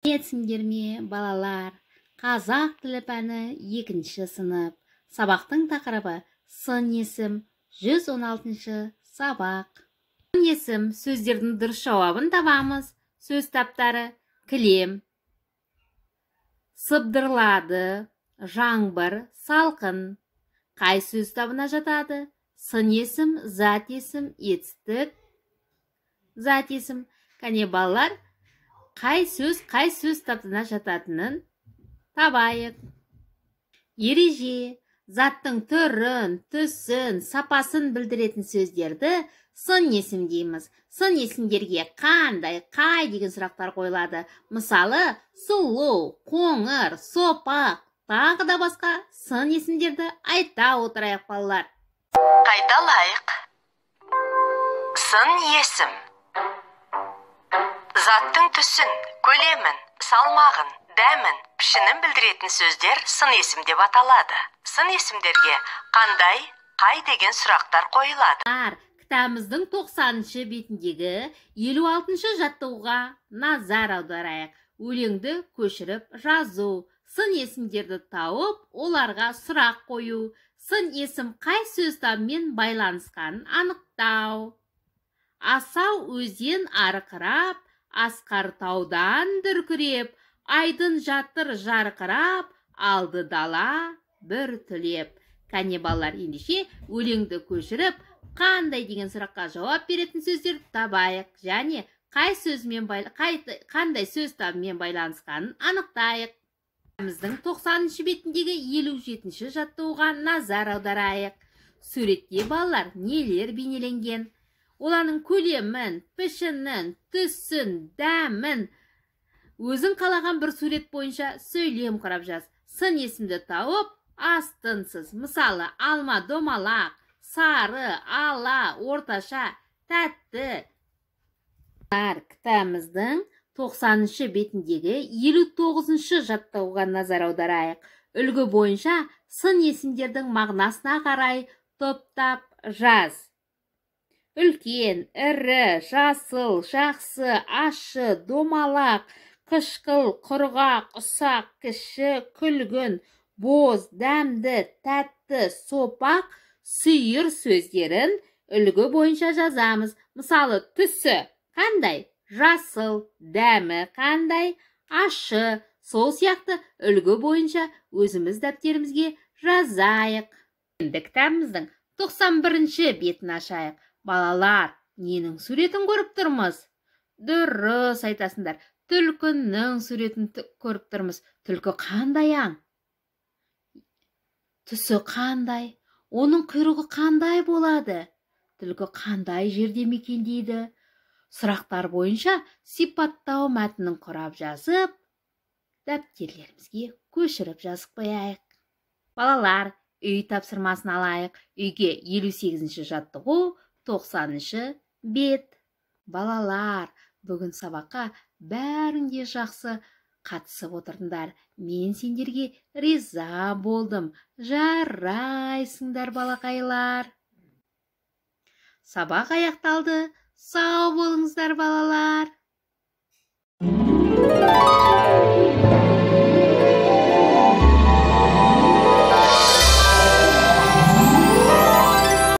Сәлеметсіңдер ме, балалар? Қазақ тілі пәні 2-ші сынып. Сабақтың тақырыбы сын есім 116-шы сабақ. Сын есім сөздердің дұрыс жауабын табамыз. Сөз таптары: кілем, сыбдырлады, жаңбыр, салқын. Қай сөз табына жатады? Сын есім, зат есім, етістік, зат есім. Кәне балалар, қай сөз таптына жататынын табайық. Ереже: заттың түрін, түсін, сапасын білдіретін сөздерді сын есім дейміз. Сын есімдерге қандай, қай деген сұрақтар қойылады. Мысалы, сұлу, қоңыр, сопақ, тағы да басқа сын есімдерді айта отырайық балалар. Қайталайық. Сын есім: заттың түсін, көлемін, салмағын, дәмін, пішінін білдіретін сөздер сын есім деп аталады. Сын есімдерге қандай, қай деген сұрақтар қойылады. Кітабымыздың 90-шы бетіндегі 56-шы жаттығуға назар аударайық. Өлеңді көшіріп жазу, сын есімдерді тауып, оларға сұрақ қою, сын есім қай сөз табымен байланысқанын анықтау. Асау өзен арқырап, асқар таудан дүркіреп, айдын жатыр жарқырап, алды дала бір түлеп. Кәне балалар, ендеше өлеңді көшіріп, қандай деген сұраққа жауап беретін сөздерді табайық, және қандай сөз табымен байланысқанын анықтайық. Кітабымыздың 90-шы бетіндегі 57-ші жаттығуға назар аударайық. Суретте балалар нелер бейнеленген? Олардың көлемін, пішінін, түсін, дәмін өзің қалаған бір сурет бойынша сөйлем құрап жаз. Сын есімді тауып, астынсыз. Мысалы, алма, домалақ, сары, ала, орташа, тәтті. Кітабымыздың 90-шы бетіндегі 59-шы жаттығуға назар аударайық. Үлгі бойынша сын есімдердің мағынасына қарай топтап жаз. Үлкен, ірі, жасыл, жақсы, ащы, домалақ, қышқыл, құрғақ, ұсақ, кіші, күлгін, боз, дәмді, тәтті, сопақ, сүйір сөздерін үлгі бойынша жазамыз. Мысалы, түсі қандай? Жасыл. Дәмі қандай? Ащы. Сол сияқты үлгі бойынша өзіміз дәптерімізге жазайық. Енді кітабымыздың 91-ші бетін ашайық. Балалар, ненің суретін көріп тұрмыз? Дұрыс айтасыңдар. Түлкінің суретін көріп тұрмыз. Түлкі қандай аң? Түсі қандай? Оның құйрығы қандай болады? Түлкі қандай жерде мекендейді? Сұрақтар бойынша сипаттау мәтінін құрап жазып, дәптерлерімізге көшіріп жазып қояйық. Балалар, үй тапсырмасын алайық. Үйге 58-ші жаттығу, 90-шы бет. Балалар, бүгін сабаққа бәріңде жақсы қатысып отырдыңдар. Мен сендерге риза болдым. Жарайсыңдар, балақайлар. Сабақ аяқталды. Сау болыңыздар, балалар.